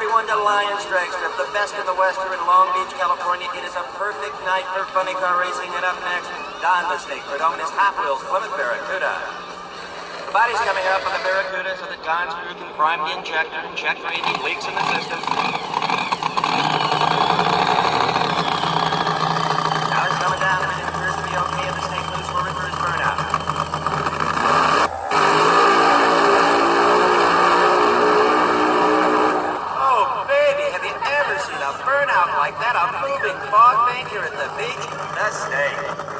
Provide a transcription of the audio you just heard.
everyone to Lions Drag Strip, the best in the West here in Long Beach, California. It is a perfect night for funny car racing, and up next, Don the Snake Prudhomme and his Hot Wheels Plymouth Barracuda. The body's coming up on the Barracuda so that Don's crew can prime the injector and check for any leaks in the system. Now it's coming down, and it appears to be okay, and the Snake moves for reverse burnout. Burnout like that, a moving fog bank here at the beach, the Snake.